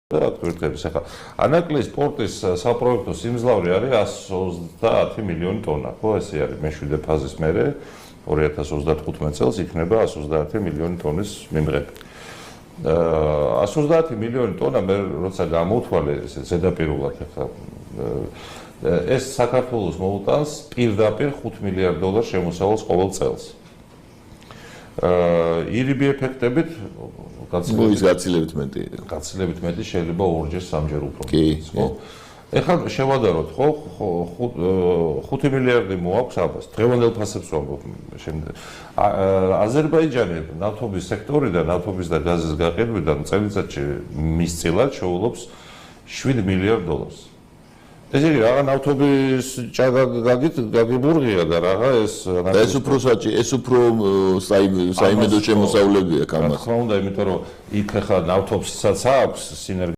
Აქტუერთების ახლა ანაკლის პორტის საპროექტო სიმძლავრე არის 130 მილიონი ტონა, ხო, ესე არის მეშვიდე ფაზის მერე 2035 წელს იქნება 130 მილიონი ტონის მიმღები. 130 მილიონი ტონა მე როცა გამოვთვალე ესე ზედაპირულად ახლა ეს საქართველოს მოუტანს პირდაპირ $5 მილიარდ შემოსავალს ყოველ წელს. ირიბი ეფექტებით გაცილებით მეტი. გაცილებით მეტი შეიძლება ორჯერ სამჯერ უფრო. კი, ხო? ეხლა შევადაროთ, ხო, 5 მილიარდი მოაქვს აბას. დღევანდელ ფასებს ვამბობ შემდეგ. აზერბაიჯანი ნავთობის სექტორიდან, ნავთობის და გაზის გაყიდვიდან წელიწადში მისწილად შეულობს $7 მილიარდ. ეს იგი რაღა ნავთობის გაგიბურღია და რაღა ეს უფრო საჭი, ეს უფრო საიმედო შემოსავლებია კამას. რა თქმა უნდა, იმიტომ რომ იქ ახლა ნავთობსაც აქვს სინერგია